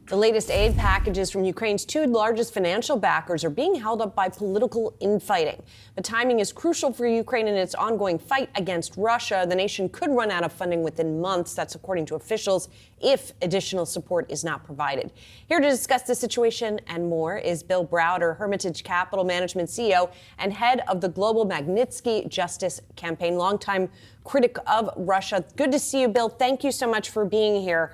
The latest aid packages from Ukraine's two largest financial backers are being held up by political infighting. The timing is crucial for Ukraine in its ongoing fight against Russia. The nation could run out of funding within months. That's according to officials, if additional support is not provided. Here to discuss the situation and more is Bill Browder, Hermitage Capital Management CEO and head of the Global Magnitsky Justice Campaign, longtime critic of Russia. Good to see you, Bill. Thank you so much for being here.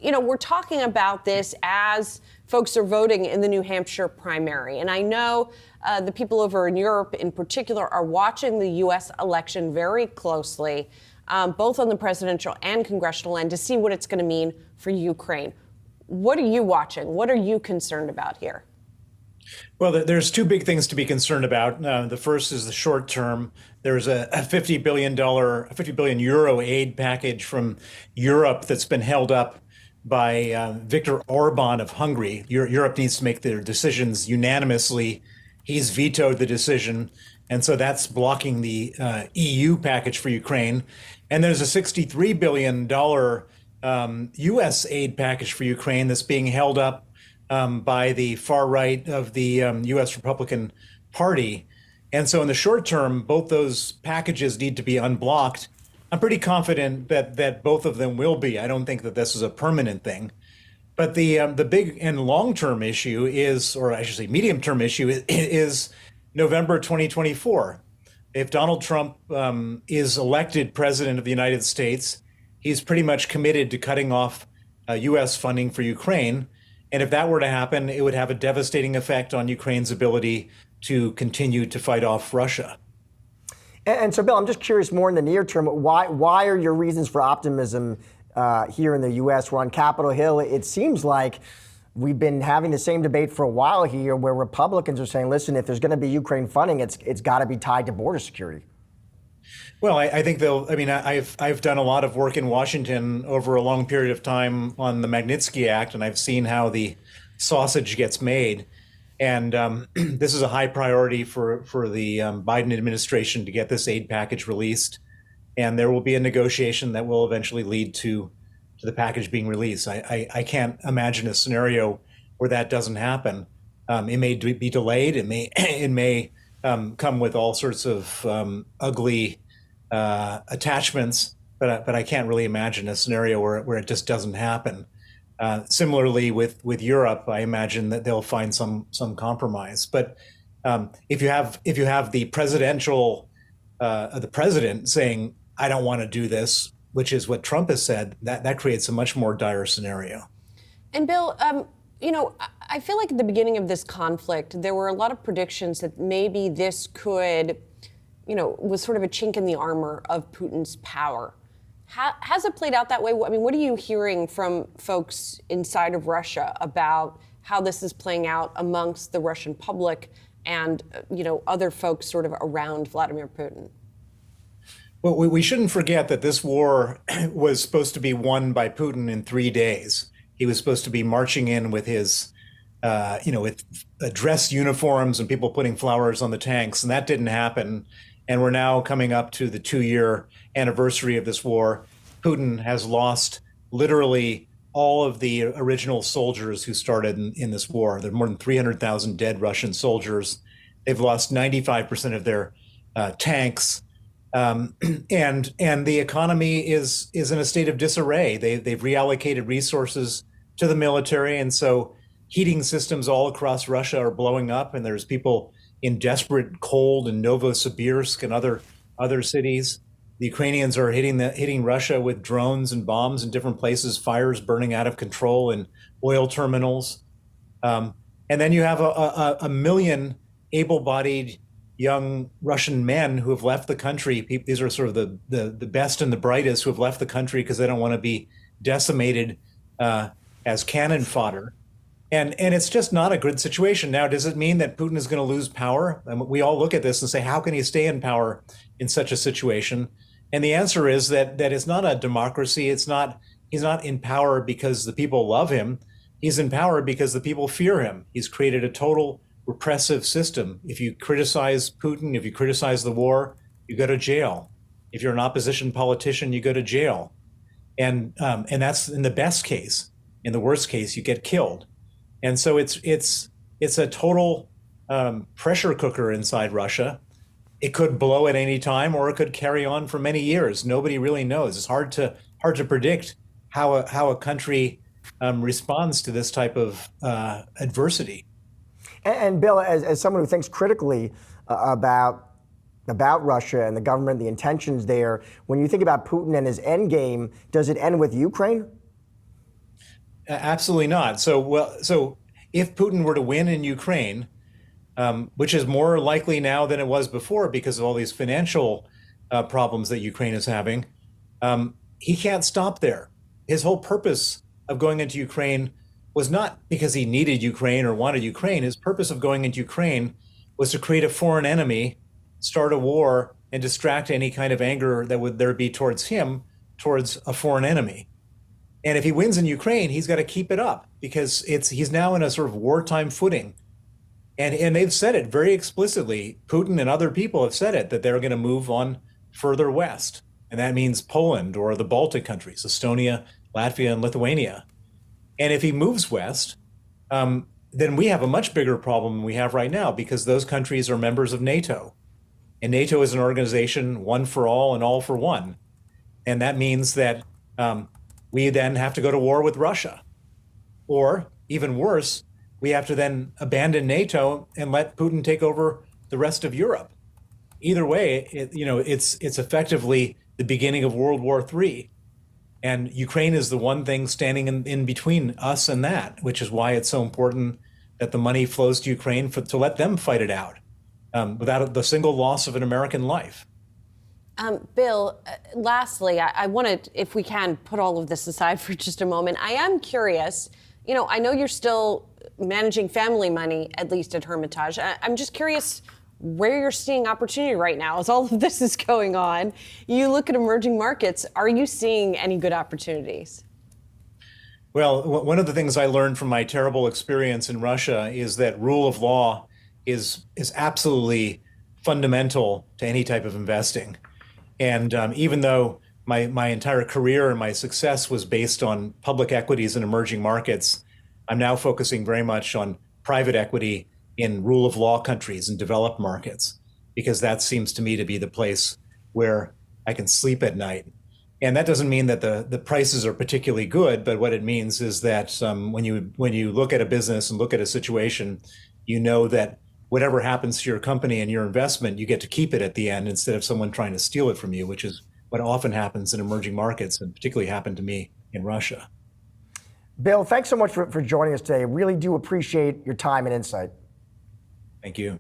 We're talking about this as folks are voting in the New Hampshire primary. And I know the people over in Europe in particular are watching the U.S. election very closely, both on the presidential and congressional end, to see what it's going to mean for Ukraine. What are you watching? What are you concerned about here? Well, there's two big things to be concerned about. The first is the short term. There's a $50 billion euro aid package from Europe that's been held up by Viktor Orban of Hungary. Europe needs to make their decisions unanimously. He's vetoed the decision, and so that's blocking the EU package for Ukraine. And there's a $63 billion U.S. aid package for Ukraine that's being held up by the far right of the U.S. Republican Party. And so in the short term, both those packages need to be unblocked. I'm pretty confident that both of them will be. I don't think that this is a permanent thing. But the big and long-term issue is, or I should say medium-term issue, is November 2024. If Donald Trump is elected president of the United States, he's pretty much committed to cutting off U.S. funding for Ukraine. And if that were to happen, it would have a devastating effect on Ukraine's ability to continue to fight off Russia. And so, Bill, I'm just curious more in the near term, why are your reasons for optimism here in the U.S.? We're on Capitol Hill. It seems like we've been having the same debate for a while here where Republicans are saying, listen, if there's going to be Ukraine funding, it's got to be tied to border security. Well, I think I've done a lot of work in Washington over a long period of time on the Magnitsky Act, and I've seen how the sausage gets made. And this is a high priority for the Biden administration to get this aid package released. And there will be a negotiation that will eventually lead to the package being released. I can't imagine a scenario where that doesn't happen. It may be delayed. It may come with all sorts of ugly attachments, but I can't really imagine a scenario where it just doesn't happen. Similarly with Europe, I imagine that they'll find some compromise. But if you have the president saying, I don't want to do this, which is what Trump has said, that creates a much more dire scenario. And Bill, I feel like at the beginning of this conflict, there were a lot of predictions that maybe this could was sort of a chink in the armor of Putin's power. Has it played out that way? I mean, what are you hearing from folks inside of Russia about how this is playing out amongst the Russian public and, other folks sort of around Vladimir Putin? Well, we shouldn't forget that this war was supposed to be won by Putin in 3 days. He was supposed to be marching in with his, with dress uniforms and people putting flowers on the tanks, and that didn't happen. And we're now coming up to the 2-year anniversary of this war. Putin has lost literally all of the original soldiers who started in this war. There are more than 300,000 dead Russian soldiers. They've lost 95% of their tanks. And the economy is in a state of disarray. They've reallocated resources to the military. And so heating systems all across Russia are blowing up, and there's people in desperate cold in Novosibirsk and other cities. The Ukrainians are hitting Russia with drones and bombs in different places, fires burning out of control in oil terminals. And then you have a million able-bodied young Russian men who have left the country. These are sort of the best and the brightest who have left the country because they don't want to be decimated as cannon fodder. And it's just not a good situation. Now, does it mean that Putin is going to lose power? And we all look at this and say, how can he stay in power in such a situation? And the answer is that it's not a democracy. He's not in power because the people love him. He's in power because the people fear him. He's created a total repressive system. If you criticize Putin, if you criticize the war, you go to jail. If you're an opposition politician, you go to jail. And that's in the best case. In the worst case, you get killed. And so it's a total pressure cooker inside Russia. It could blow at any time, or it could carry on for many years. Nobody really knows. It's hard to predict how a country responds to this type of adversity. And Bill, as someone who thinks critically about Russia and the government, the intentions there, when you think about Putin and his endgame, does it end with Ukraine? Absolutely not. So if Putin were to win in Ukraine, which is more likely now than it was before because of all these financial problems that Ukraine is having, he can't stop there. His whole purpose of going into Ukraine was not because he needed Ukraine or wanted Ukraine. His purpose of going into Ukraine was to create a foreign enemy, start a war, and distract any kind of anger that would there be towards him, towards a foreign enemy. And if he wins in Ukraine, he's got to keep it up because he's now in a sort of wartime footing. And they've said it very explicitly. Putin and other people have said it, that they're going to move on further west. And that means Poland or the Baltic countries, Estonia, Latvia, and Lithuania. And if he moves west, then we have a much bigger problem than we have right now because those countries are members of NATO. And NATO is an organization, one for all and all for one. And that means that we then have to go to war with Russia. Or even worse, we have to then abandon NATO and let Putin take over the rest of Europe. Either way, it's effectively the beginning of World War III. And Ukraine is the one thing standing in between us and that, which is why it's so important that the money flows to Ukraine to let them fight it out without the single loss of an American life. Bill, lastly, I want to, if we can, put all of this aside for just a moment. I am curious, I know you're still managing family money, at least at Hermitage. I'm just curious where you're seeing opportunity right now as all of this is going on. You look at emerging markets, are you seeing any good opportunities? Well, one of the things I learned from my terrible experience in Russia is that rule of law is absolutely fundamental to any type of investing. And even though my entire career and my success was based on public equities in emerging markets, I'm now focusing very much on private equity in rule of law countries and developed markets, because that seems to me to be the place where I can sleep at night. And that doesn't mean that the prices are particularly good, but what it means is that when you look at a business and look at a situation, you know that whatever happens to your company and your investment, you get to keep it at the end instead of someone trying to steal it from you, which is what often happens in emerging markets and particularly happened to me in Russia. Bill, thanks so much for joining us today. Really do appreciate your time and insight. Thank you.